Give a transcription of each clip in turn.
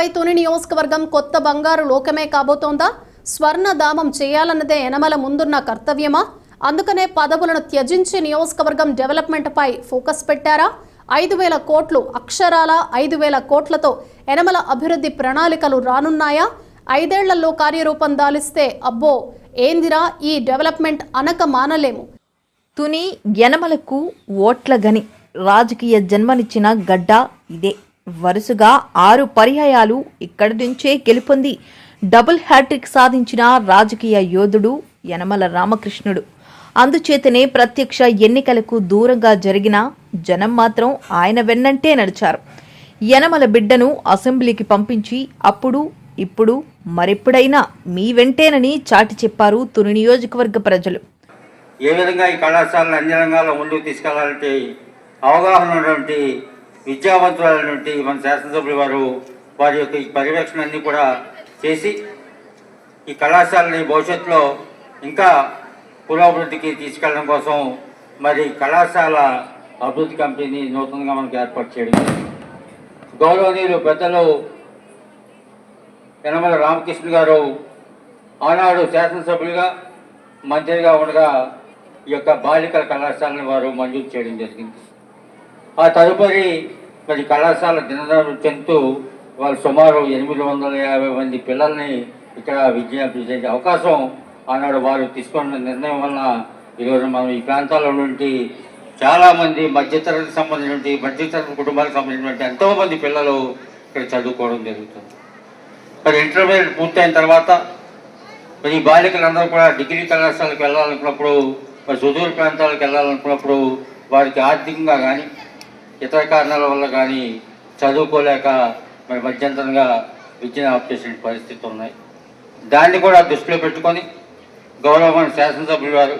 ఇకపై తుని నియోజకవర్గం కొత్త బంగారు లోకమే కాబోతోందా? స్వర్ణధామం చేయాలన్నదే యనమల ముందున్న కర్తవ్యమా? అందుకనే పదవులను త్యజించి నియోజకవర్గం డెవలప్మెంట్ పై ఫోకస్ పెట్టారా? 5,000 కోట్లు అక్షరాల 5,000 కోట్లతో యనమల అభివృద్ధి ప్రణాళికలు రానున్నాయా? 5 ఏళ్లలో కార్యరూపం దాలిస్తే అబ్బో ఏందిరా ఈ డెవలప్మెంట్ అనక మానలేము. తుని యనమలకు ఓట్ల గని రాజకీయ జన్మనిచ్చిన గడ్డ ఇదే. వరుసగా 6 పర్యాయాలు ఇక్కడి నుంచే గెలుపొంది డబుల్ హ్యాట్రిక్ సాధించిన రాజకీయ యోధుడు యనమల రామకృష్ణుడు. అందుచేతనే ప్రత్యక్ష ఎన్నికలకు దూరంగా జరిగిన జనం మాత్రం ఆయన వెన్నంటే నడిచారు. యనమల బిడ్డను అసెంబ్లీకి పంపించి అప్పుడు ఇప్పుడు మరెప్పుడైనా మీ వెంటేనని చాటి చెప్పారు తుని నియోజకవర్గ ప్రజలు. ఏ విధంగా ఈ కళాశాలను అన్ని రంగాల్లో ముందుకు తీసుకెళ్లాలంటే అవగాహన ఉన్నటువంటి విద్యావంతులైనటువంటి మన శాసనసభ్యులు వారి యొక్క ఈ పర్యవేక్షణ అన్నీ కూడా చేసి ఈ కళాశాలని భవిష్యత్తులో ఇంకా పురోభివృద్ధికి తీసుకెళ్ళడం కోసం మరి కళాశాల అభివృద్ధి కమిటీని నూతనంగా మనకు ఏర్పాటు చేయడం. గౌరవనీయులు పెద్దలు యనమల రామకృష్ణ గారు ఆనాడు శాసనసభ్యులుగా మంత్రిగా ఉండగా ఈ యొక్క బాలికల కళాశాలను వారు మంజూరు చేయడం జరిగింది. ఆ తదుపరి మరి కళాశాల దినదిన చెందుతూ వాళ్ళు సుమారు 850 మంది పిల్లల్ని ఇక్కడ విద్యాభ్యాస అవకాశం ఆనాడు వారు తీసుకున్న నిర్ణయం వలన ఈరోజు మనం ఈ ప్రాంతాల్లో నుండి చాలామంది మధ్యతరగతికి సంబంధించినటువంటి మధ్యతరగతి కుటుంబాలకు సంబంధించినటువంటి ఎంతోమంది పిల్లలు ఇక్కడ చదువుకోవడం జరుగుతుంది. మరి ఇంటర్మీడియట్ పూర్తయిన తర్వాత మరి ఈ బాలికలందరూ కూడా డిగ్రీ కళాశాలకు వెళ్ళాలనుకున్నప్పుడు మరి సుదూర ప్రాంతాలకు వెళ్ళాలనుకున్నప్పుడు వారికి ఆర్థికంగా కానీ ఇతర కారణాల వల్ల కానీ చదువుకోలేక మరి మధ్యంతరంగా విద్యను ఆఫ్ చేసిన పరిస్థితులు ఉన్నాయి. దాన్ని కూడా దృష్టిలో పెట్టుకొని గౌరవమైన శాసనసభ్యులు వారు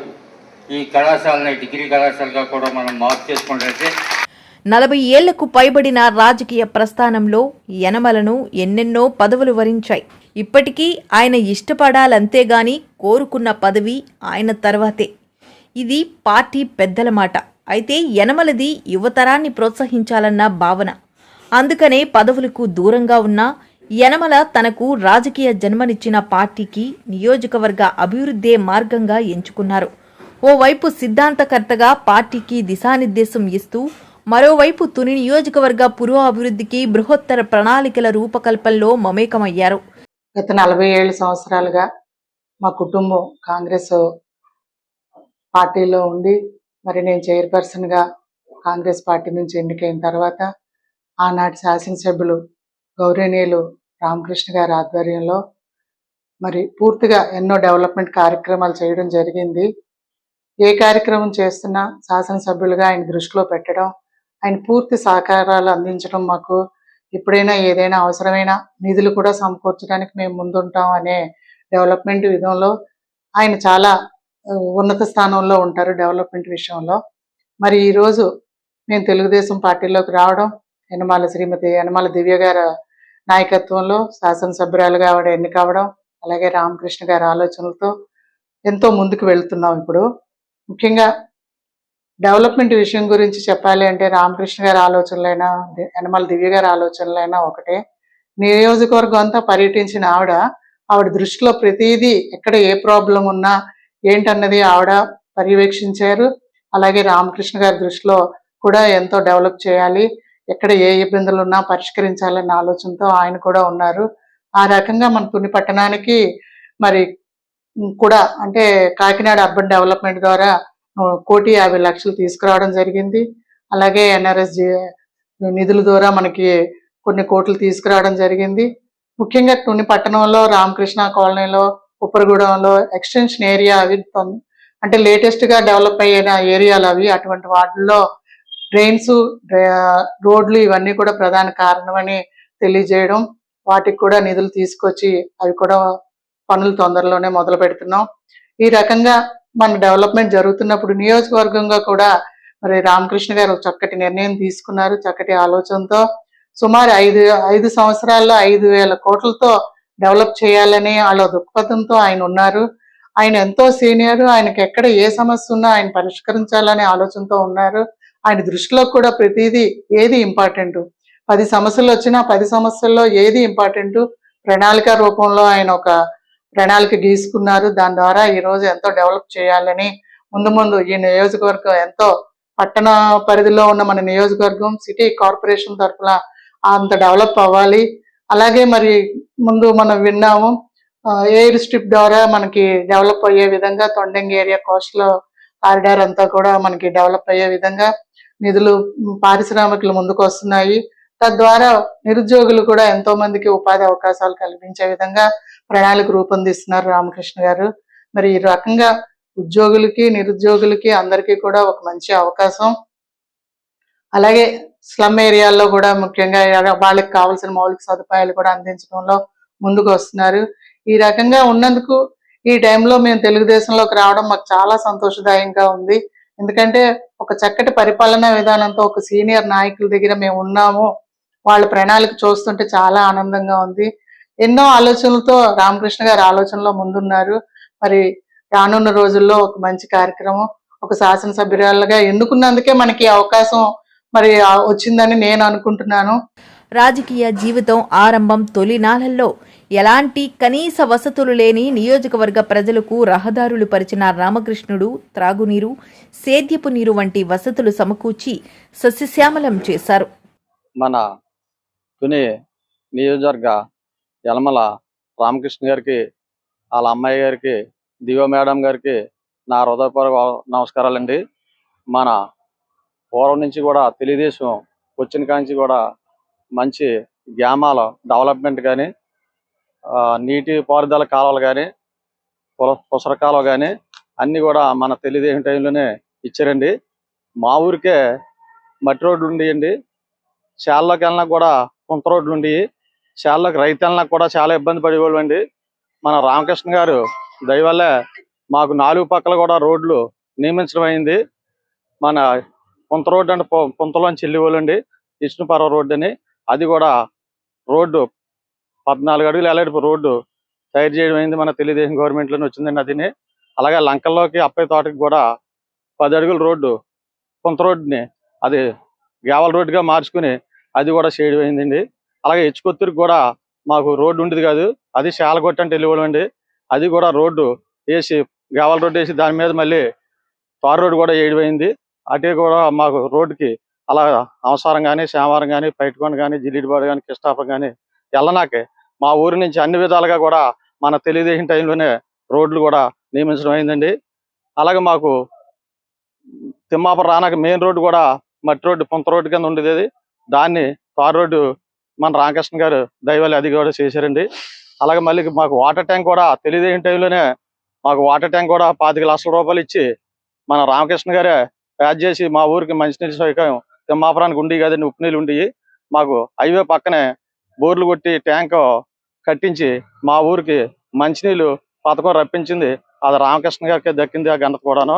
ఈ కళాశాలని డిగ్రీ కళాశాలగా కూడా మనం మార్పు చేసుకున్నట్లయితే 40 ఏళ్లకు పైబడిన రాజకీయ ప్రస్థానంలో యనమలను ఎన్నెన్నో పదవులు వరించాయి. ఇప్పటికీ ఆయన ఇష్టపడాలంతేగాని కోరుకున్న పదవి ఆయన తర్వాతే. ఇది పార్టీ పెద్దల మాట. అయితే యనమలది యువతరాన్ని ప్రోత్సహించాలన్న భావన. అందుకనే పదవులకు దూరంగా ఉన్న యనమల తనకు రాజకీయ జన్మనిచ్చిన పార్టీకి నియోజకవర్గ అభివృద్ధే మార్గంగా ఎంచుకున్నారు. ఓవైపు సిద్ధాంతకర్తగా పార్టీకి దిశానిర్దేశం ఇస్తూ మరోవైపు తుని నియోజకవర్గ పురోభివృద్ధికి బృహత్తర ప్రణాళికల రూపకల్పనలో మమేకమయ్యారు. గత 47 సంవత్సరాలుగా మా కుటుంబం కాంగ్రెస్ పార్టీలో ఉండి మరి నేను చైర్పర్సన్గా కాంగ్రెస్ పార్టీ నుంచి ఎన్నికైన తర్వాత ఆనాటి శాసనసభ్యులు గౌరవనీయులు రామకృష్ణ గారి ఆధ్వర్యంలో మరి పూర్తిగా ఎన్నో డెవలప్మెంట్ కార్యక్రమాలు చేయడం జరిగింది. ఏ కార్యక్రమం చేస్తున్నా శాసనసభ్యులుగా ఆయన దృష్టిలో పెట్టడం, ఆయన పూర్తి సహకారాలు అందించడం, మాకు ఎప్పుడైనా ఏదైనా అవసరమైన నిధులు కూడా సమకూర్చడానికి మేము ముందుంటాం అనే డెవలప్మెంట్ విధంలో ఆయన చాలా ఉన్నత స్థానంలో ఉంటారు డెవలప్మెంట్ విషయంలో. మరి ఈరోజు మేము తెలుగుదేశం పార్టీలోకి రావడం, శ్రీమతి యనమల దివ్య గారి నాయకత్వంలో శాసనసభ్యురాలుగా ఆవిడ ఎన్నికవడం, అలాగే రామకృష్ణ గారి ఆలోచనలతో ఎంతో ముందుకు వెళ్తున్నాం. ఇప్పుడు ముఖ్యంగా డెవలప్మెంట్ విషయం గురించి చెప్పాలి అంటే రామకృష్ణ గారి ఆలోచనలైనా యనమల దివ్య గారి ఆలోచనలైనా ఒకటే. నియోజకవర్గం అంతా పర్యటించిన ఆవిడ దృష్టిలో ప్రతిదీ ఎక్కడ ఏ ప్రాబ్లం ఉన్నా ఏంటన్నది ఆవిడ పర్యవేక్షించారు. అలాగే రామకృష్ణ గారి దృష్టిలో కూడా ఎంతో డెవలప్ చేయాలి, ఎక్కడ ఏ ఇబ్బందులు ఉన్నా పరిష్కరించాలన్న ఆలోచనతో ఆయన కూడా ఉన్నారు. ఆ రకంగా మన తుని పట్టణానికి మరి కూడా అంటే కాకినాడ అర్బన్ డెవలప్మెంట్ ద్వారా 1,50,00,000 తీసుకురావడం జరిగింది. అలాగే NRSG నిధుల ద్వారా మనకి కొన్ని కోట్లు తీసుకురావడం జరిగింది. ముఖ్యంగా తుని పట్టణంలో రామకృష్ణ కాలనీలో ఉప్పరగూడెంలో ఎక్స్టెన్షన్ ఏరియా అవి అంటే లేటెస్ట్గా డెవలప్ అయిన ఏరియాలు అవి. అటువంటి వాటిల్లో డ్రైన్స్, రోడ్లు ఇవన్నీ కూడా ప్రధాన కారణమని తెలియజేయడం, వాటికి కూడా నిధులు తీసుకొచ్చి అవి కూడా పనులు తొందరలోనే మొదలు పెడుతున్నాం. ఈ రకంగా మన డెవలప్మెంట్ జరుగుతున్నప్పుడు నియోజకవర్గంగా కూడా మరి రామకృష్ణ గారు చక్కటి నిర్ణయం తీసుకున్నారు. చక్కటి ఆలోచనతో సుమారు 5 సంవత్సరాల్లో 5,000 కోట్లతో డెవలప్ చేయాలని వాళ్ళ దృక్పథంతో ఆయన ఉన్నారు. ఆయన ఎంతో సీనియర్, ఆయనకి ఎక్కడ ఏ సమస్య ఉన్నా ఆయన పరిష్కరించాలనే ఆలోచనతో ఉన్నారు. ఆయన దృష్టిలో కూడా ప్రతిదీ ఏది ఇంపార్టెంట్, 10 సమస్యలు వచ్చినా 10 సమస్యల్లో ఏది ఇంపార్టెంట్, ప్రణాళిక రూపంలో ఆయన ఒక ప్రణాళిక గీసుకున్నారు. దాని ద్వారా ఈరోజు ఎంతో డెవలప్ చేయాలని ముందు ముందు ఈ నియోజకవర్గం ఎంతో పట్టణ పరిధిలో ఉన్న మన నియోజకవర్గం సిటీ కార్పొరేషన్ తరఫున అంత డెవలప్ అవ్వాలి. అలాగే మరి ముందు మనం విన్నాము ఎయిర్ స్ట్రిప్ ద్వారా మనకి డెవలప్ అయ్యే విధంగా తొండంగి ఏరియా కోస్టల్ కారిడార్ అంతా కూడా మనకి డెవలప్ అయ్యే విధంగా నిధులు పారిశ్రామికలు ముందుకు వస్తున్నాయి. తద్వారా నిరుద్యోగులు కూడా ఎంతో మందికి ఉపాధి అవకాశాలు కల్పించే విధంగా ప్రణాళిక రూపొందిస్తున్నారు రామకృష్ణ గారు. మరి ఈ రకంగా ఉద్యోగులకి నిరుద్యోగులకి అందరికీ కూడా ఒక మంచి అవకాశం. అలాగే స్లమ్ ఏరియాల్లో కూడా ముఖ్యంగా వాళ్ళకి కావాల్సిన మౌలిక సదుపాయాలు కూడా అందించడంలో ముందుకు వస్తున్నారు. ఈ రకంగా ఉన్నందుకు ఈ టైంలో మేము తెలుగుదేశంలోకి రావడం మాకు చాలా సంతోషదాయంగా ఉంది. ఎందుకంటే ఒక చక్కటి పరిపాలనా విధానంతో ఒక సీనియర్ నాయకుల దగ్గర మేము ఉన్నాము, వాళ్ళ ప్రణాళిక చూస్తుంటే చాలా ఆనందంగా ఉంది. ఎన్నో ఆలోచనలతో రామకృష్ణ గారు ఆలోచనలో ముందున్నారు. మరి రానున్న రోజుల్లో ఒక మంచి కార్యక్రమం, ఒక శాసనసభ్యురాలుగా ఎన్నుకున్నందుకే మనకి అవకాశం మరి వచ్చిందని నేను అనుకుంటున్నాను. రాజకీయ జీవితం ఆరంభం తొలినాళ్లలో ఎలాంటి కనీస వసతులు లేని నియోజకవర్గ ప్రజలకు రహదారులు పరిచిన రామకృష్ణుడు త్రాగునీరు, సేద్యపు నీరు వంటి వసతులు సమకూర్చి సస్యశ్యామలం చేశారు. మన తుని నియోజకవర్గ యలమల రామకృష్ణ గారికి, వాళ్ళ అమ్మాయి గారికి, దివ్య మేడం గారికి నా హృదయపూర్వక నమస్కారాలండి. మన పూర్వం నుంచి కూడా తెలుగుదేశం వచ్చిన కాంచి కూడా మంచి గ్రామాల డెవలప్మెంట్ కానీ, నీటి పారుదల కాలువలు కానీ, పుసర కాలువ కానీ అన్నీ కూడా మన తెలుగుదేశం టైంలోనే ఇచ్చారండి. మా ఊరికే మట్టి రోడ్లు ఉండేయండి, చాలలోకి వెళ్ళినా కూడా కుంత రోడ్లు ఉండి, చాలలోకి రైతు వెళ్ళినా కూడా చాలా ఇబ్బంది పడేవాళ్ళు అండి. మన రామకృష్ణ గారు దయవల్లే మాకు 4 పక్కల కూడా రోడ్లు నియమించడం అయింది. మన కుంత రోడ్డు అంటే పుంతలోంచి వెళ్ళేవాళ్ళండి, విష్ణుపర్వ రోడ్డు అని, అది కూడా రోడ్డు 14 అడుగులు ఎలాంటి రోడ్డు తయారు చేయడం అయింది. మన తెలుగుదేశం గవర్నమెంట్లోనే వచ్చిందండి అదిని. అలాగే లంకల్లోకి అప్పయ్య తోటకి కూడా 10 అడుగుల రోడ్డు కుంత రోడ్డుని అది గ్రావెల్ రోడ్డుగా మార్చుకుని అది కూడా చేయడం అయిందండి. అలాగే హెచ్చుకొత్తూరుకి కూడా మాకు రోడ్డు ఉండేది కాదు, అది శాలగొట్ట అంటే వెళ్ళేవాళ్ళం అండి. అది కూడా రోడ్డు వేసి గ్రావెల్ రోడ్డు వేసి దాని మీద మళ్ళీ తార్ రోడ్డు కూడా వేయడం అయింది. అటే కూడా మాకు రోడ్డుకి అలా అవసరం కానీ, శ్యామవరం కానీ, పైటకొండ కానీ, జిల్లిడిపాడు కానీ, కృష్ణాపురం కానీ వెళ్ళనాకే మా ఊరి నుంచి అన్ని విధాలుగా కూడా మన తెలుగుదేశం టైంలోనే రోడ్లు కూడా నియమించడం అయిందండి. అలాగే మాకు తిమ్మాపురం రానాక మెయిన్ రోడ్డు కూడా మట్టి రోడ్డు పుంత రోడ్డు కింద ఉండేది, దాన్ని తార్ రోడ్డు మన రామకృష్ణ గారు దయవల్లి అది కూడా చేశారండి. అలాగే మళ్ళీ మాకు వాటర్ ట్యాంక్ కూడా తెలుగుదేశం టైంలోనే మాకు వాటర్ ట్యాంక్ కూడా 25 లక్షల రూపాయలు ఇచ్చి మన రామకృష్ణ గారే ప్యాచ్ చేసి మా ఊరికి మంచినీళ్ళ సౌకర్యం తిమ్మాపురానికి ఉండి కదండి, ఉప్పు నీళ్ళు ఉండి మాకు హైవే పక్కనే బోర్లు కొట్టి ట్యాంక్ కట్టించి మా ఊరికి మంచినీళ్ళు పథకం రప్పించింది. అది రామకృష్ణ గారికి దక్కింది ఆ ఘనత కూడాను.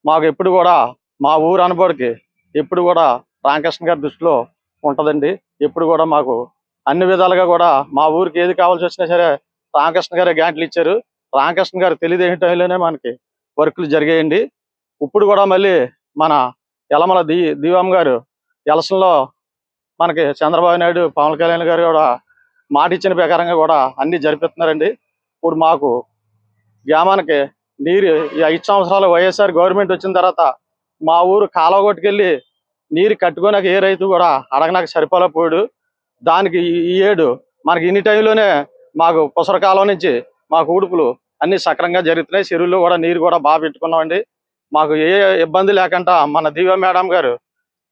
మాకు ఎప్పుడు కూడా మా ఊరు అనుబడికి ఎప్పుడు కూడా రామకృష్ణ గారి దృష్టిలో ఉంటుందండి. ఎప్పుడు కూడా మాకు అన్ని విధాలుగా కూడా మా ఊరికి ఏది కావాల్సి వచ్చినా సరే రామకృష్ణ గారే గ్యారెంటీలు ఇచ్చారు. రామకృష్ణ గారు తెలుగుదేశం టైంలోనే మనకి వర్కులు జరిగాయండి. ఇప్పుడు కూడా మళ్ళీ మన యలమల దివ్యమ్మ గారు ఎలక్షన్లో మనకి చంద్రబాబు నాయుడు, పవన్ కళ్యాణ్ గారు కూడా మాట ఇచ్చిన ప్రకారంగా కూడా అన్ని జరిపిస్తున్నారండి. ఇప్పుడు మాకు గ్రామానికి నీరు ఈ 5 సంవత్సరాలు వైఎస్ఆర్ గవర్నమెంట్ వచ్చిన తర్వాత మా ఊరు కాలువ కొట్టుకెళ్ళి నీరు కట్టుకోనాక ఏ రైతు కూడా అడగనాక సరిపోలేకపోయాడు. దానికి ఈ ఏడు మనకి ఇన్ని టైంలోనే మాకు పుసర కాలువ నుంచి మాకు ఉడుపులు అన్ని సక్రంగా జరుగుతున్నాయి. చెరువుల్లో కూడా నీరు కూడా బాగా పెట్టుకున్నామండి. మాకు ఏ ఇబ్బంది లేకుండా మన దివ్య మేడం గారు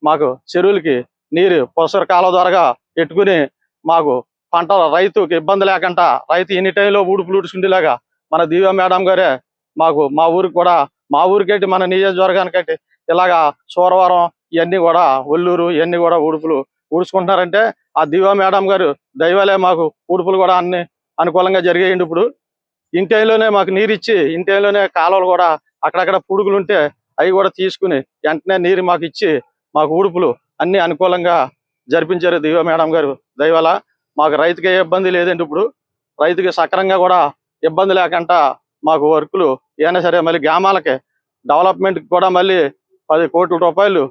మాకు చెరువులకి నీరు పుసర కాలువ ద్వారా పెట్టుకుని మాకు పంట రైతుకి ఇబ్బంది లేకుండా రైతు ఎన్ని టైంలో ఉడుపులు ఉడుచుకుండేలాగా మన దివ్య మేడం గారే మాకు మా ఊరికి కూడా మా ఊరికేంటి మన నియోజకవర్గానికైతే ఇలాగా సూరవరం ఇవన్నీ కూడా ఒల్లూరు ఇవన్నీ కూడా ఉడుపులు ఊడ్చుకుంటున్నారంటే ఆ దివ్య మేడం గారు దైవాలే మాకు ఉడుపులు కూడా అన్ని అనుకూలంగా జరిగాయండి. ఇప్పుడు ఇంటిలోనే మాకు నీరు ఇచ్చి ఇంటిలోనే కాలువలు కూడా అక్కడక్కడ పుడుగులు ఉంటే అవి కూడా తీసుకుని వెంటనే నీరు మాకు ఇచ్చి మాకు ఉడుపులు అన్ని అనుకూలంగా జరిపించారు దివ్య మేడం గారు దైవాల. మాకు రైతుకి ఏ ఇబ్బంది లేదండి. ఇప్పుడు రైతుకి సక్రంగా కూడా ఇబ్బంది లేకుండా మాకు వర్కులు ఏమైనా సరే మళ్ళీ గ్రామాలకి డెవలప్మెంట్కి కూడా మళ్ళీ 10 కోట్ల రూపాయలు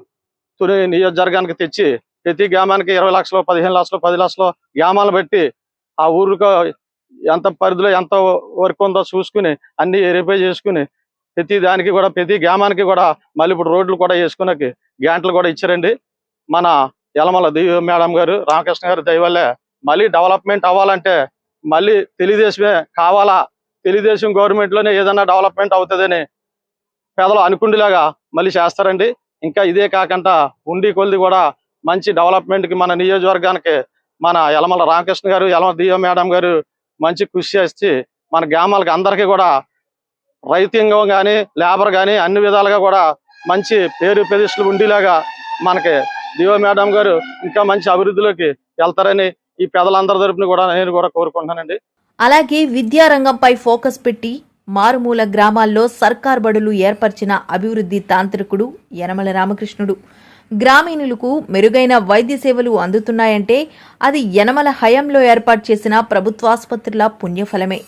తుని నియోజకవర్గానికి తెచ్చి ప్రతి గ్రామానికి 20 లక్షలు, 15 లక్షలు, 10 లక్షలు గ్రామాలు బట్టి ఆ ఊరికి ఎంత పరిధిలో ఎంత వర్క్ ఉందో చూసుకుని అన్ని వెరిఫై చేసుకుని ప్రతి దానికి కూడా ప్రతి గ్రామానికి కూడా మళ్ళీ ఇప్పుడు రోడ్లు కూడా వేసుకునే గ్యాంట్లు కూడా ఇచ్చారండి. మన యలమల దివ్య మేడం గారు, రామకృష్ణ గారు దయ వల్లే మళ్ళీ డెవలప్మెంట్ అవ్వాలంటే మళ్ళీ తెలుగుదేశమే కావాలా, తెలుగుదేశం గవర్నమెంట్లోనే ఏదైనా డెవలప్మెంట్ అవుతుందని పేదలు అనుకుండేలాగా మళ్ళీ చేస్తారండి. ఇంకా ఇదే కాకుండా ఉండి కొద్ది కూడా మంచి డెవలప్మెంట్కి మన నియోజకవర్గానికి మన యలమల రామకృష్ణ గారు, యలమల దివ్య మేడం గారు మంచి కృషి చేసి మన గ్రామాలకి అందరికీ కూడా రైతాంగం కానీ లేబర్ కానీ అన్ని విధాలుగా కూడా మంచి పేరు ప్రతిష్టలు ఉండేలాగా మనకి దివ్య మేడం గారు ఇంకా మంచి అభివృద్ధిలోకి వెళ్తారని ఈ పేదలందరి తరపున కూడా నేను కూడా కోరుకుంటున్నానండి. అలాగే విద్యారంగంపై ఫోకస్ పెట్టి మారుమూల గ్రామాల్లో సర్కార్ బడులు ఏర్పరిచిన అభివృద్ధి తాంత్రికుడు యనమల రామకృష్ణుడు. గ్రామీణులకు మెరుగైన వైద్య సేవలు అందుతున్నాయంటే అది యనమల హయాంలో ఏర్పాటు చేసిన ప్రభుత్వాసుపత్రుల పుణ్యఫలమే.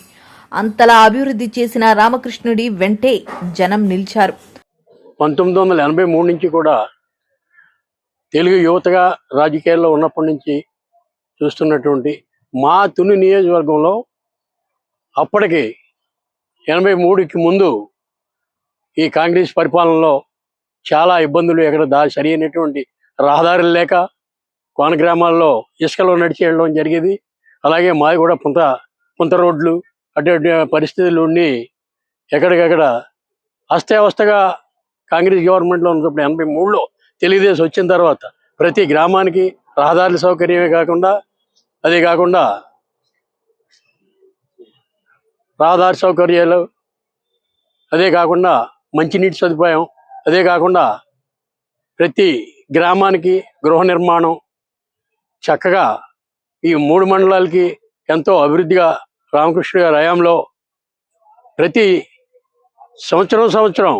అంతలా అభివృద్ధి చేసిన రామకృష్ణుడి వెంటే జనం నిలిచారు. 1983 నుంచి కూడా తెలుగు యువతగా రాజకీయాల్లో ఉన్నప్పటి నుంచి చూస్తున్నటువంటి మా తుని నియోజకవర్గంలో అప్పటికి 83కి ముందు ఈ కాంగ్రెస్ పరిపాలనలో చాలా ఇబ్బందులు, ఎక్కడ సరి అయినటువంటి రహదారులు లేక కోన గ్రామాల్లో ఇసుకలో నడిచి వెళ్ళడం జరిగేది. అలాగే మాది కూడా పుంత రోడ్లు అటువంటి పరిస్థితులు ఉండి ఎక్కడికక్కడ అస్తవ్యవస్థగా కాంగ్రెస్ గవర్నమెంట్లో ఉన్నప్పుడు 83లో తెలుగుదేశం వచ్చిన తర్వాత ప్రతి గ్రామానికి రహదారుల సౌకర్యమే కాకుండా అదే కాకుండా రహదారి సౌకర్యాలు, అదే కాకుండా మంచినీటి సదుపాయం, అదే కాకుండా ప్రతి గ్రామానికి గృహ నిర్మాణం చక్కగా ఈ 3 మండలాలకి ఎంతో అభివృద్ధిగా రామకృష్ణ గారి హయాంలో ప్రతి సంవత్సరం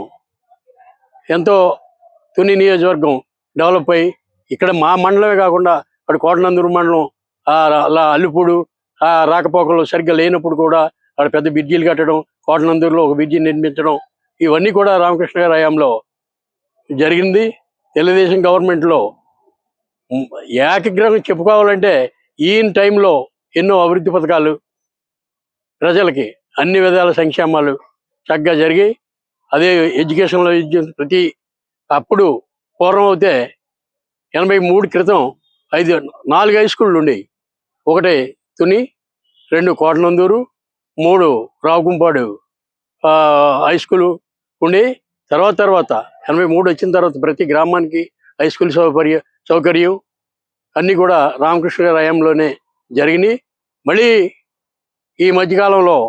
ఎంతో తుని నియోజకవర్గం డెవలప్ అయ్యి ఇక్కడ మా మండలమే కాకుండా అక్కడ కోటనందూరు మండలం అలా అల్లుపూడు రాకపోకలు సరిగ్గా లేనప్పుడు కూడా అక్కడ పెద్ద బ్రిడ్జీలు కట్టడం, కోటనందూరులో ఒక బ్రిడ్జి నిర్మించడం, ఇవన్నీ కూడా రామకృష్ణ గారి హయాంలో జరిగింది. తెలుగుదేశం గవర్నమెంట్లో ఏకగ్రహం చెప్పుకోవాలంటే ఈయన టైంలో ఎన్నో అభివృద్ధి పథకాలు, ప్రజలకి అన్ని విధాల సంక్షేమాలు చక్కగా జరిగి, అదే ఎడ్యుకేషన్లో ప్రతి అప్పుడు పూర్వం అయితే 83 క్రితం 4 హై స్కూళ్ళు ఉండేవి. 1 తుని, 2 కోటనందూరు, 3 రావుకుంపాడు హై స్కూలు ఉండి తర్వాత 83 వచ్చిన తర్వాత ప్రతి గ్రామానికి హై స్కూల్ సౌకర్యం అన్నీ కూడా రామకృష్ణ గారి హయాంలోనే జరిగినాయి. మళ్ళీ ఈ మధ్యకాలంలో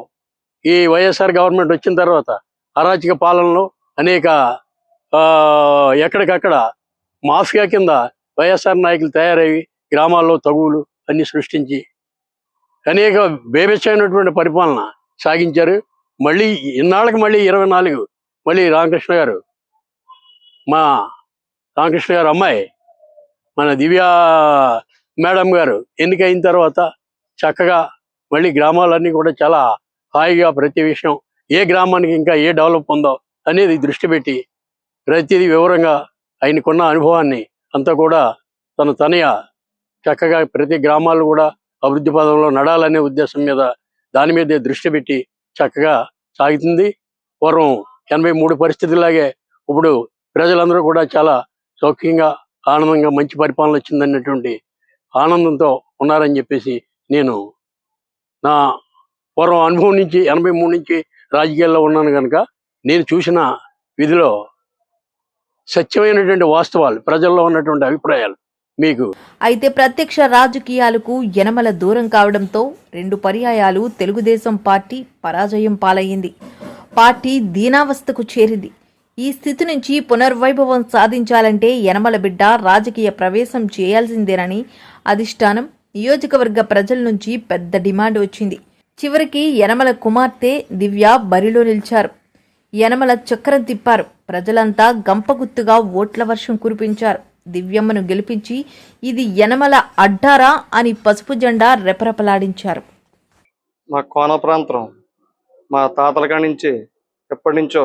ఈ వైఎస్ఆర్ గవర్నమెంట్ వచ్చిన తర్వాత అరాచక పాలనలో అనేక ఎక్కడికక్కడ మాఫియా కింద వైఎస్ఆర్ నాయకులు తయారయ్యి గ్రామాల్లో తగువులు అన్ని సృష్టించి అనేక బేబెచ్చైనటువంటి పరిపాలన సాగించారు. మళ్ళీ ఇన్నాళ్ళకి మళ్ళీ 24 మళ్ళీ రామకృష్ణ గారు, మా రామకృష్ణ గారు అమ్మాయి మన దివ్య మేడం గారు ఎన్నికైన తర్వాత చక్కగా మళ్ళీ గ్రామాలన్నీ కూడా చాలా హాయిగా ప్రతి విషయం ఏ గ్రామానికి ఇంకా ఏ డెవలప్ ఉందో అనేది దృష్టి పెట్టి ప్రతిదీ వివరంగా ఆయనకున్న అనుభవాన్ని అంతా కూడా తనయ చక్కగా ప్రతి గ్రామాలు కూడా అభివృద్ధి పదంలో నడాలనే ఉద్దేశం మీద దాని మీదే దృష్టి పెట్టి చక్కగా సాగుతుంది. పూర్వం 83 పరిస్థితులాగే ఇప్పుడు ప్రజలందరూ కూడా చాలా సౌఖ్యంగా ఆనందంగా మంచి పరిపాలన వచ్చిందన్నటువంటి ఆనందంతో ఉన్నారని చెప్పేసి నేను నా పూర్వం అనుభవం నుంచి 83 నుంచి రాజకీయాల్లో ఉన్నాను కనుక నేను చూసిన విధిలో సత్యమైనటువంటి వాస్తవాలు, ప్రజల్లో ఉన్నటువంటి అభిప్రాయాలు మీకు. అయితే ప్రత్యక్ష రాజకీయాలకు యనమల దూరం కావడంతో 2 పర్యాయాలు తెలుగుదేశం పార్టీ పరాజయం పాలయ్యింది. పార్టీ దీనావస్థకు చేరింది. ఈ స్థితి నుంచి పునర్వైభవం సాధించాలంటే యనమల బిడ్డ రాజకీయ ప్రవేశం చేయాల్సిందేనని అధిష్టానం, నియోజకవర్గ ప్రజల నుంచి పెద్ద డిమాండ్ వచ్చింది. చివరికి యనమల కుమార్తె దివ్య బరిలో నిలిచారు. యనమల చక్రం తిప్పారు. ప్రజలంతా గంపగుత్తుగా ఓట్ల వర్షం కురిపించారు. దివ్యమ్మను గెలిపించి ఇది యనమల అడ్డారా అని పసుపు జెండా రెపరెపలాడించారు. మా కోన ప్రాంతం మా తాతల కాడి నుంచి ఎప్పటి నుంచో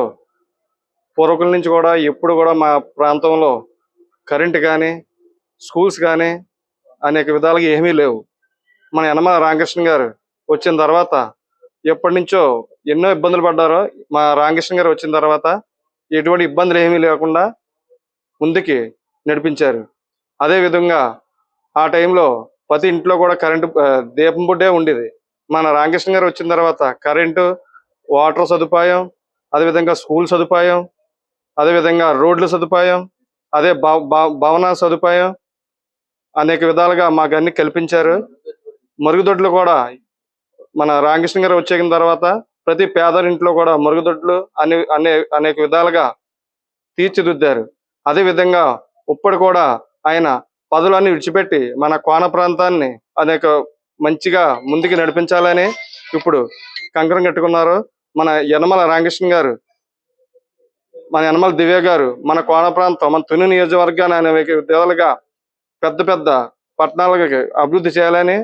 పూర్వకుల నుంచి కూడా ఎప్పుడు కూడా మా ప్రాంతంలో కరెంటు కానీ స్కూల్స్ కానీ అనేక విధాలుగా ఏమీ లేవు. మన యనమల రామకృష్ణ గారు వచ్చిన తర్వాత ఎప్పటి నుంచో ఎన్నో ఇబ్బందులు పడ్డారో, మా రామకృష్ణ గారు వచ్చిన తర్వాత ఎటువంటి ఇబ్బందులు ఏమీ లేకుండా ముందుకి నడిపించారు. అదేవిధంగా ఆ టైంలో ప్రతి ఇంట్లో కూడా కరెంటు దీపం బుడ్డే ఉండేది. మన రామకృష్ణ గారు వచ్చిన తర్వాత కరెంటు, వాటర్ సదుపాయం, అదేవిధంగా స్కూల్ సదుపాయం, అదేవిధంగా రోడ్ల సదుపాయం, అదే భవన సదుపాయం అనేక విధాలుగా మాకు అన్ని కల్పించారు. మరుగుదొడ్లు కూడా మన రామకృష్ణ గారు వచ్చేసిన తర్వాత ప్రతి పేదరింట్లో కూడా మరుగుదొడ్లు అనేక విధాలుగా తీర్చిదిద్దారు. అదేవిధంగా ఇప్పుడు కూడా ఆయన పదవులన్నీ విడిచిపెట్టి మన కోన ప్రాంతాన్ని అనేక మంచిగా ముందుకు నడిపించాలని ఇప్పుడు కంకణం కట్టుకున్నారు. మన యనమల రామకృష్ణ గారు, మన యనమల దివ్య గారు మన కోన ప్రాంతం, మన తుని నియోజకవర్గాన్ని అనేక విధాలుగా పెద్ద పెద్ద పట్టణాలకు అభివృద్ధి చేయాలని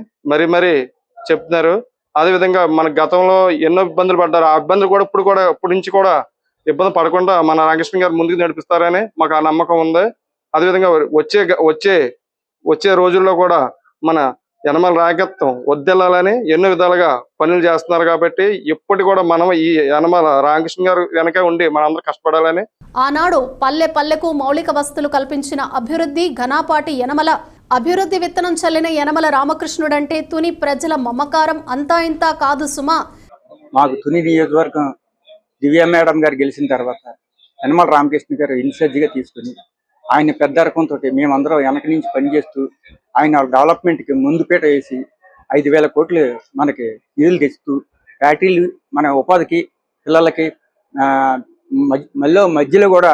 మరీ చెప్తున్నారు. అదేవిధంగా మన గతంలో ఎన్నో ఇబ్బందులు పడ్డారు. ఆ ఇబ్బందులు కూడా ఇప్పుడు నుంచి కూడా ఇబ్బంది పడకుండా మన రామకృష్ణ గారు ముందుకు నడిపిస్తారని మాకు ఆ నమ్మకం ఉంది. అదేవిధంగా వచ్చే రోజుల్లో కూడా మన యనమల నాయకత్వం వర్ధిల్లాలని ఎన్నో విధాలుగా పనులు చేస్తున్నారు. కాబట్టి ఇప్పటి కూడా మనం ఈ యనమల రామకృష్ణ గారు వెనక ఉండి మనందరూ కష్టపడాలని. ఆనాడు పల్లె పల్లెకు మౌలిక వసతులు కల్పించిన అభివృద్ధి ఘనాపాటి యనమల అభివృద్ధి విత్తనం చల్లిన యనమల రామకృష్ణుడంటే తుని ప్రజల మమకారం అంతా ఇంతా కాదు సుమా. మాకు తుని నియోజకవర్గం దివ్య మేడం గారు గెలిచిన తర్వాత యనమల రామకృష్ణ గారు ఇన్ఛార్జిగా తీసుకుని ఆయన పెద్ద రకంతో మేమందరం వెనక నుంచి పనిచేస్తూ ఆయన డెవలప్మెంట్కి ముందు పీట వేసి 5,000 కోట్లు మనకి నిధులు తెస్తూ ఫ్యాక్టరీలు మన ఉపాధికి పిల్లలకి మధ్యలో కూడా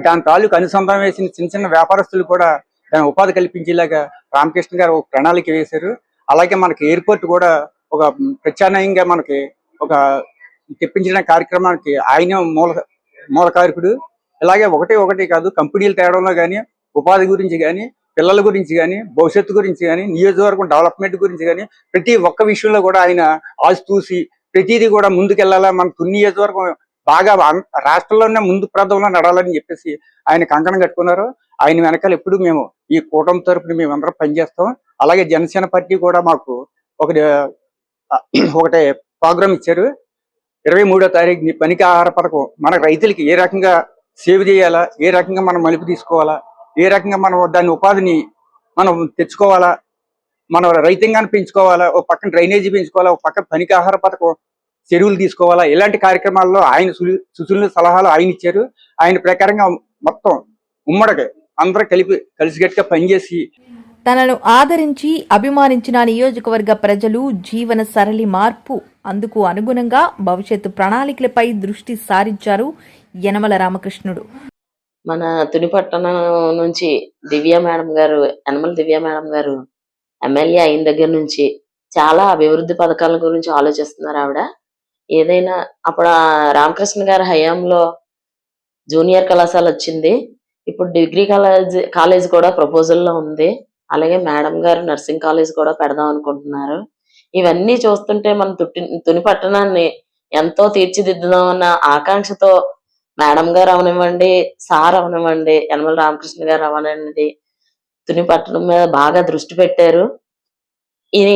దాని తాలూకు అనుసంధానం వేసిన చిన్న వ్యాపారస్తులు కూడా దాని ఉపాధి కల్పించేలాగా రామకృష్ణ గారు ఒక ప్రణాళిక వేశారు. అలాగే మనకి ఎయిర్పోర్ట్ కూడా ఒక ప్రత్యామ్నాయంగా మనకి ఒక తెప్పించిన కార్యక్రమానికి ఆయన మూలకారకుడు. ఇలాగే ఒకటి కాదు, కంపెనీలు తేడంలో కానీ, ఉపాధి గురించి కానీ, పిల్లల గురించి కానీ, భవిష్యత్తు గురించి కానీ, నియోజకవర్గం డెవలప్మెంట్ గురించి కానీ ప్రతి ఒక్క విషయంలో కూడా ఆయన ఆచితూసి ప్రతిదీ కూడా ముందుకెళ్లాలా, మన తుని నియోజకవర్గం బాగా రాష్ట్రంలోనే ముందు ప్రాంతంలో నడాలని చెప్పేసి ఆయన కంకణం కట్టుకున్నారు. ఆయన వెనకాల ఎప్పుడు మేము ఈ కూటమి తరపున మేమందరం పనిచేస్తాం. అలాగే జనసేన పార్టీ కూడా మాకు ఒకటే ప్రోగ్రామ్ ఇచ్చారు. 23వ తారీఖుని పనికి ఆహార పథకం మన రైతులకి ఏ రకంగా సేవ్ చేయాలా, ఏ రకంగా మనం మలుపు తీసుకోవాలా, ఏ రకంగా మనం దాని ఉపాధిని మనం తెచ్చుకోవాలా, మనం రైతాంగాన్ని పెంచుకోవాలా, ఒక పక్కన డ్రైనేజీ పెంచుకోవాలా, ఒక పక్కన పనికి ఆహార పథకం చెరువులు తీసుకోవాలా, ఇలాంటి కార్యక్రమాల్లో ఆయన సూచనలు సలహాలు ఆయన ఇచ్చారు. ఆయన ప్రకారంగా మొత్తం ఉమ్మడికి అందరూ కలిసిగట్టుగా పనిచేసి తనను ఆదరించి అభిమానించిన నియోజకవర్గ ప్రజలు జీవన సరళి మార్పు, అందుకు అనుగుణంగా భవిష్యత్తు ప్రణాళికలపై దృష్టి సారించారు యనమల రామకృష్ణుడు. మన తుని పట్టణం నుంచి యనమల దివ్య మేడం గారు ఎమ్మెల్యే అయిన దగ్గర నుంచి చాలా అభివృద్ధి పథకాల గురించి ఆలోచిస్తున్నారు ఆవిడ. ఏదైనా అప్పుడు రామకృష్ణ గారి హయాంలో జూనియర్ కళాశాల వచ్చింది. ఇప్పుడు డిగ్రీ కాలేజ్ కూడా ప్రపోజల్లో ఉంది. అలాగే మేడం గారు నర్సింగ్ కాలేజ్ కూడా పెడదాం అనుకుంటున్నారు. ఇవన్నీ చూస్తుంటే మన తుని పట్టణాన్ని ఎంతో తీర్చిదిద్దుదాం అన్న ఆకాంక్షతో మేడం గారు అవనివ్వండి, సార్ అవనివ్వండి, యనమల రామకృష్ణ గారు అవనండి, తుని పట్టణం మీద బాగా దృష్టి పెట్టారు.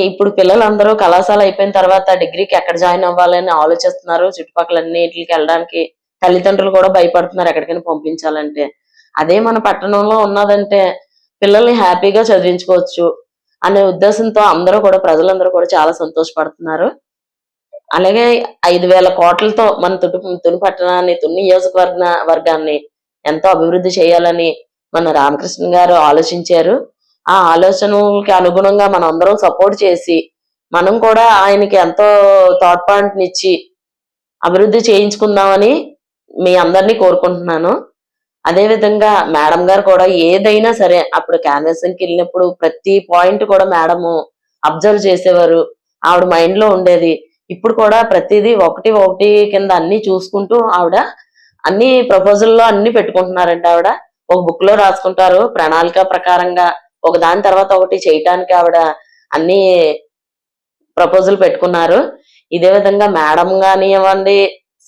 ఇప్పుడు పిల్లలందరూ కళాశాల అయిపోయిన తర్వాత డిగ్రీకి ఎక్కడ జాయిన్ అవ్వాలని ఆలోచిస్తున్నారు. చుట్టుపక్కల అన్నిటికి వెళ్ళడానికి తల్లిదండ్రులు కూడా భయపడుతున్నారు ఎక్కడికైనా పంపించాలంటే. అదే మన పట్టణంలో ఉన్నదంటే పిల్లల్ని హ్యాపీగా చదివించుకోవచ్చు అనే ఉద్దేశంతో ప్రజలందరూ కూడా చాలా సంతోషపడుతున్నారు. అలాగే 5,000 కోట్లతో మన తుని పట్టణాన్ని, తుని నియోజకవర్గాన్ని ఎంతో అభివృద్ధి చేయాలని మన రామకృష్ణ గారు ఆలోచించారు. ఆ ఆలోచనకి అనుగుణంగా మనం అందరం సపోర్ట్ చేసి మనం కూడా ఆయనకి ఎంతో తోడ్పాటునిచ్చి అభివృద్ధి చేయించుకుందామని మీ అందరినీ కోరుకుంటున్నాను. అదే విధంగా మేడం గారు కూడా ఏదైనా సరే అప్పుడు క్యాన్వాసింగ్కి వెళ్ళినప్పుడు ప్రతి పాయింట్ కూడా మేడం అబ్జర్వ్ చేసేవారు. ఆవిడ మైండ్ లో ఉండేది. ఇప్పుడు కూడా ప్రతిదీ ఒకటి కింద అన్ని చూసుకుంటూ ఆవిడ అన్ని ప్రపోజల్లో అన్ని పెట్టుకుంటున్నారంటే ఆవిడ ఒక బుక్ లో రాసుకుంటారు. ప్రణాళిక ప్రకారంగా ఒక దాని తర్వాత ఒకటి చేయటానికి ఆవిడ అన్ని ప్రపోజల్ పెట్టుకున్నారు. ఇదే విధంగా మేడం కానివ్వండి,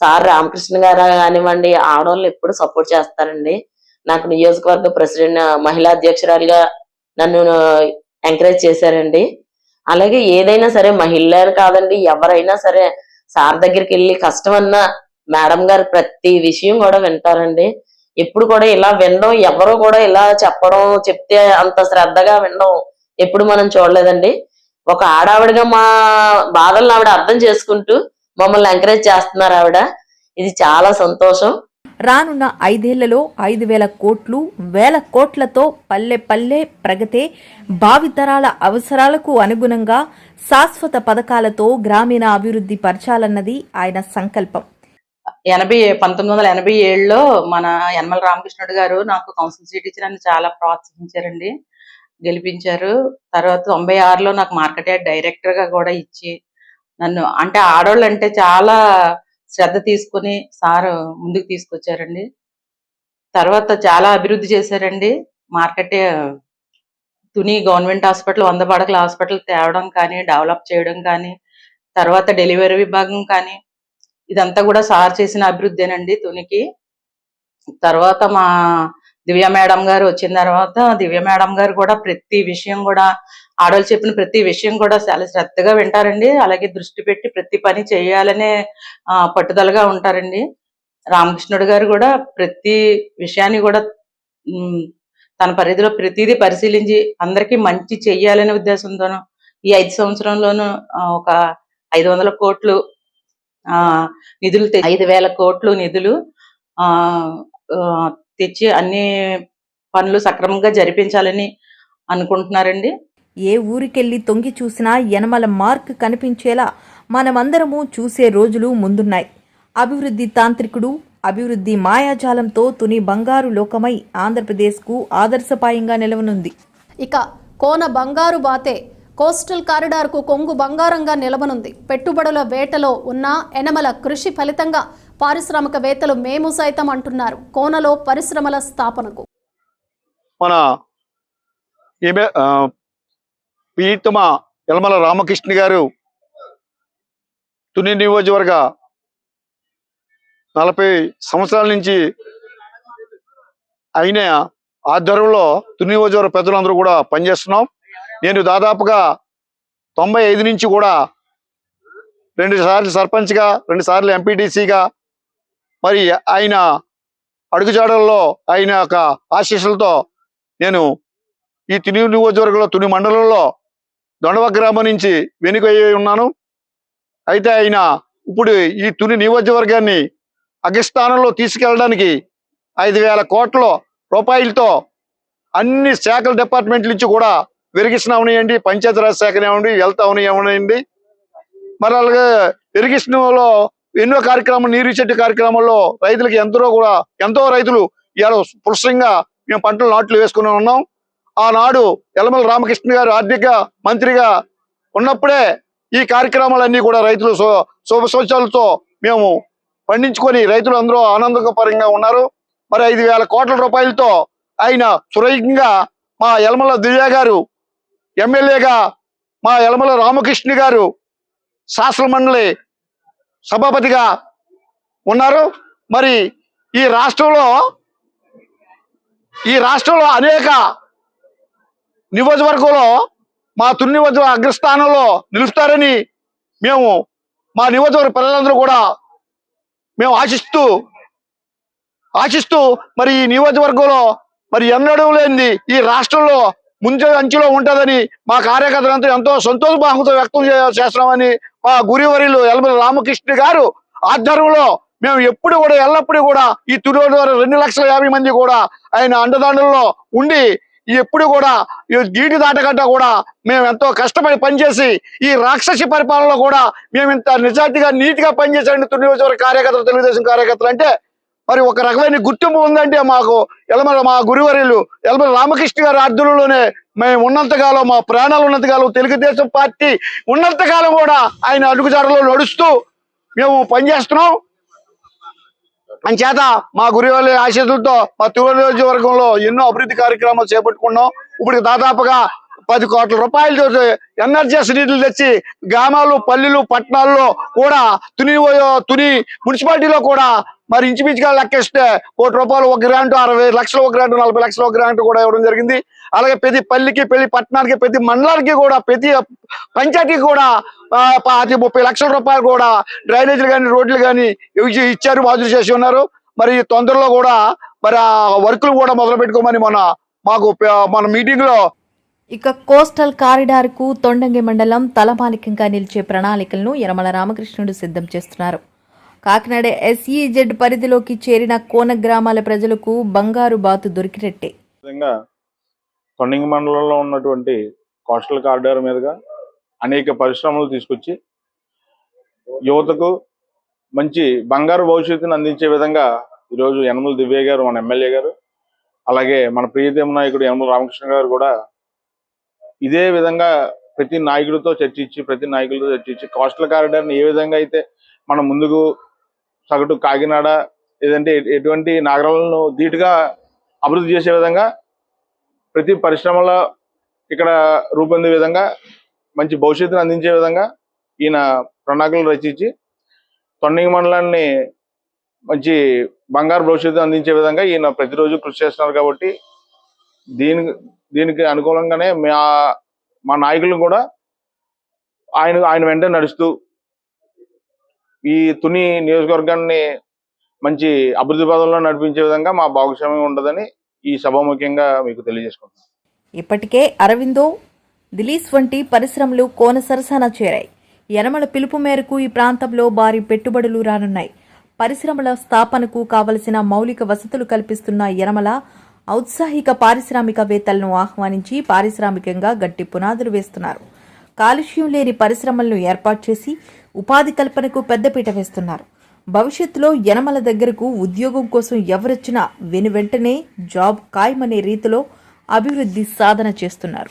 సార్ రామకృష్ణ గారు కానివ్వండి, ఆడవాళ్ళు ఎప్పుడు సపోర్ట్ చేస్తారండి. నాకు నియోజకవర్గ ప్రెసిడెంట్, మహిళా అధ్యక్షురాలుగా నన్ను ఎంకరేజ్ చేశారండి. అలాగే ఏదైనా సరే మహిళలు కాదండి, ఎవరైనా సరే సార్ దగ్గరికి వెళ్ళి కష్టమన్నా మేడం గారు ప్రతి విషయం కూడా వింటారండి. ఎప్పుడు కూడా ఇలా వినడం, ఎవరు కూడా ఇలా చెప్తే అంత శ్రద్ధగా వినడం ఎప్పుడు మనం చూడలేదండి. ఒక ఆడావిడగా మా బాధలను ఆవిడ అర్థం చేసుకుంటూ మమ్మల్ని ఎంకరేజ్ చేస్తున్నారు ఆవిడ. ఇది చాలా సంతోషం. రానున్న 5 ఏళ్లలో 5,000 కోట్లు, వేల కోట్లతో పల్లె పల్లె ప్రగతే, భావితరాల అవసరాలకు అనుగుణంగా శాశ్వత పథకాలతో గ్రామీణ అభివృద్ధి పరచాలన్నది ఆయన సంకల్పం. 1987లో మన యనమల రామకృష్ణుడు గారు నాకు కౌన్సిల్ సీట్ ఇచ్చి నన్ను చాలా ప్రోత్సహించారండి, గెలిపించారు. తర్వాత 96లో నాకు మార్కెట్ యార్డ్ డైరెక్టర్ గా కూడా ఇచ్చి నన్ను, అంటే ఆడవాళ్ళు అంటే చాలా శ్రద్ధ తీసుకుని సార్ ముందుకు తీసుకొచ్చారండి. తర్వాత చాలా అభివృద్ధి చేశారండి. మార్కెట్ తుని గవర్నమెంట్ హాస్పిటల్ 100 పడకల హాస్పిటల్ తేవడం కానీ, డెవలప్ చేయడం కానీ, తర్వాత డెలివరీ విభాగం కానీ, ఇదంతా కూడా సార్ చేసిన అభివృద్ధేనండి తునికి. తర్వాత మా దివ్య మేడం గారు వచ్చిన తర్వాత దివ్య మేడం గారు కూడా ప్రతి విషయం కూడా, ఆడవాళ్ళు చెప్పిన ప్రతి విషయం కూడా చాలా శ్రద్ధగా వింటారండి. అలాగే దృష్టి పెట్టి ప్రతి పని చేయాలనే పట్టుదలగా ఉంటారండి. రామకృష్ణుడు గారు కూడా ప్రతి విషయాన్ని కూడా తన పరిధిలో ప్రతిదీ పరిశీలించి అందరికీ మంచి చెయ్యాలనే ఉద్దేశంతోనూ ఈ 5 సంవత్సరంలోనూ ఒక 500 కోట్లు నిధులు, 5,000 కోట్లు నిధులు తెచ్చి అన్ని పనులు సక్రమంగా జరిపించాలని అనుకుంటున్నారండి. ఏ ఊరికెళ్ళి తొంగి చూసినా యనమల మార్క్ కనిపించేలా మనమందరము చూసే రోజులు ముందున్నాయి. అభివృద్ధి తాంత్రికుడు, అభివృద్ధి మాయాజాలంతో తుని బంగారు లోకమై ఆంధ్రప్రదేశ్కు ఆదర్శపాయంగా నిలవనుంది. ఇక కోన బంగారు బాతే కోస్టల్ కారిడార్కు కొంగు బంగారంగా నిలవనుంది. పెట్టుబడుల వేటలో ఉన్న యనమల కృషి ఫలితంగా పారిశ్రామికవేత్తలు మేము సైతం అంటున్నారు కోనలో పరిశ్రమల స్థాపనకు. మన ప్రీతమ యనమల రామకృష్ణ గారు తుని నియోజకవర్గ 40 సంవత్సరాల నుంచి అయిన ఆధ్వర్యంలో తుని నియోజకవర్గ పెద్దలందరూ కూడా పనిచేస్తున్నాం. నేను దాదాపుగా 95 నుంచి కూడా 2 సార్లు సర్పంచ్గా, 2 సార్లు ఎంపీటీసీగా, మరి ఆయన అడుగుజాడల్లో ఆయన యొక్క ఆశీస్సులతో నేను ఈ తుని నియోజకవర్గంలో తుని మండలంలో దొండవ గ్రామం నుంచి వెనుకయ్యి ఉన్నాను. అయితే ఆయన ఇప్పుడు ఈ తుని నియోజకవర్గాన్ని అగ్రస్థానంలో తీసుకెళ్ళడానికి 5,000 కోట్ల రూపాయలతో అన్ని శాఖల డిపార్ట్మెంట్ల నుంచి కూడా ఇరిగేషన్ అవనివ్వండి, పంచాయతీరాజ్ శాఖ ఏమండి, హెల్త్ అవనివ్వండి, మరి అలాగే ఇరిగేషన్లో ఎన్నో కార్యక్రమాలు, నీరు చెట్టు కార్యక్రమాల్లో రైతులకి ఎంతో రైతులు ఇవాళ పురుషంగా మేము పంటలు నాట్లు వేసుకుని ఉన్నాం. ఆనాడు యనమల రామకృష్ణ గారు ఆర్థిక మంత్రిగా ఉన్నప్పుడే ఈ కార్యక్రమాలన్నీ కూడా రైతులు శుభసూచనలతో మేము పండించుకొని రైతులు అందరూ ఆనందకరంగా ఉన్నారు. మరి 5,000 కోట్ల రూపాయలతో ఆయన సురక్షంగా మా యనమల దివ్య గారు ఎమ్మెల్యేగా, మా యనమల రామకృష్ణ గారు శాసన మండలి సభాపతిగా ఉన్నారు. మరి ఈ రాష్ట్రంలో అనేక నియోజకవర్గంలో మా తుని నియోజకవర్గ అగ్రస్థానంలో నిలుస్తారని మేము మా నియోజకవర్గ ప్రజలందరూ కూడా మేము ఆశిస్తూ మరి ఈ నియోజకవర్గంలో మరి ఎన్నడూ లేనిది ఈ రాష్ట్రంలో ముందు అంచులో ఉంటుందని మా కార్యకర్తలంతా ఎంతో సంతోషభావంతో వ్యక్తం చేస్తున్నామని మా గురువర్యులు యనమల రామకృష్ణ గారు ఆధ్వర్యంలో మేము ఎల్లప్పుడూ కూడా ఈ తుని 2,50,000 మంది కూడా ఆయన అండదండల్లో ఉండి ఎప్పుడు కూడా గీటి దాటగట్ట కూడా మేము ఎంతో కష్టపడి పనిచేసి ఈ రాక్షసి పరిపాలనలో కూడా మేము ఇంత నిజాయితీగా నీట్గా పనిచేసాండి తుని నియోజకవర్గ కార్యకర్తలు, తెలుగుదేశం కార్యకర్తలు అంటే మరి ఒక రకమైన గుర్తింపు ఉందంటే మాకు మా గురువర్యులు యనమల రామకృష్ణ గారి ఆధ్వర్యంలోనే మేము ఉన్నంతకాలం, మా ప్రాణాలు ఉన్నంతకాలం, తెలుగుదేశం పార్టీ ఉన్నంతకాలం కూడా ఆయన అడుగుజాడలో నడుస్తూ మేము పనిచేస్తున్నాం. అంచేత మా గురువర్యుల ఆశీస్సులతో మా తుని నియోజకవర్గంలో ఎన్నో అభివృద్ధి కార్యక్రమాలు చేపట్టుకున్నాం. ఇప్పుడు దాదాపుగా 10 కోట్ల రూపాయలతో ఎన్ఆర్జీఎస్ నిధులు తెచ్చి గ్రామాలు, పల్లెలు, పట్టణాల్లో కూడా తుని మున్సిపాలిటీలో కూడా మరి ఇంచుమించుగా లెక్కేస్తే 1 కోటి రూపాయలు ఒక గ్రాంట్, 60 లక్షలు ఒక గ్రాంట్, 40 లక్షలు ఒక గ్రాంట్ కూడా ఇవ్వడం జరిగింది. అలాగే ప్రతి పల్లికి, ప్రతి పట్టణానికి, ప్రతి మండలానికి కూడా, ప్రతి పంచాయతీకి కూడా 30 లక్షల రూపాయలు కూడా డ్రైనేజీలు కానీ, రోడ్లు కానీ ఇచ్చారు, మంజూరు చేసి ఉన్నారు. మరి తొందరలో కూడా మరి ఆ వర్కులు కూడా మొదలు పెట్టుకోమని మన మీటింగ్ లో. ఇక కోస్టల్ కారిడార్కు తొండంగి మండలం తలమానికంగా నిలిచే ప్రణాళికలను యనమల రామకృష్ణుడు సిద్ధం చేస్తున్నారు. కాకినాడ SEZ పరిధిలోకి చేరిన కోన గ్రామాల ప్రజలకు బంగారు బాతు దొరికినట్టే. తొండంగి మండలంలో ఉన్నటువంటి కోస్టల్ కారిడార్ మీదుగా అనేక పరిశ్రమలు తీసుకొచ్చి యువతకు మంచి బంగారు భవిష్యత్తును అందించే విధంగా ఈరోజు యనమల దివ్య గారు, మన ఎమ్మెల్యే గారు, అలాగే మన ప్రియతమ నాయకుడు యనమల రామకృష్ణ గారు కూడా ఇదే విధంగా ప్రతి నాయకులతో చర్చించి కోస్టల్ కారిడార్ని ఏ విధంగా అయితే మనం ముందుకు సగటు కాకినాడ లేదంటే ఎటువంటి నగరాలను ధీటుగా అభివృద్ధి చేసే విధంగా ప్రతి పరిశ్రమల ఇక్కడ రూపొందే విధంగా మంచి భవిష్యత్తును అందించే విధంగా ఈయన ప్రణాళికలు రచించి తొండంగి మండలాన్ని మంచి బంగారు భవిష్యత్తు అందించే విధంగా ఈయన ప్రతిరోజు కృషి చేస్తున్నారు. కాబట్టి దీనికి అనుకూలంగానే మా నాయకులను కూడా ఆయన వెంట నడుస్తూ ఈ తుని నియోజకవర్గాన్ని మంచి అభివృద్ధి పదంలో నడిపించే విధంగా మా భాగస్వామ్యం ఉండదని ఈ సభాముఖ్యంగా మీకు తెలియజేసుకుంటున్నాను. ఇప్పటికే అరవిందో, దిలీస్ వంటి పరిశ్రమలు కోన సరసన చేరాయి. యనమల పిలుపు మేరకు ఈ ప్రాంతంలో భారీ పెట్టుబడులు రానున్నాయి. పరిశ్రమల స్థాపనకు కావలసిన మౌలిక వసతులు కల్పిస్తున్న యనమల ఔత్సాహిక పారిశ్రామికవేత్తలను ఆహ్వానించి పారిశ్రామికంగా గట్టి పునాదులు వేస్తున్నారు. కాలుష్యం లేని పరిశ్రమలను ఏర్పాటు చేసి ఉపాధి కల్పనకు పెద్దపీట వేస్తున్నారు. భవిష్యత్తులో యనమల దగ్గరకు ఉద్యోగం కోసం ఎవరొచ్చినా వెనువెంటనే జాబ్ ఖాయమనే రీతిలో అభివృద్ధి సాధన చేస్తున్నారు.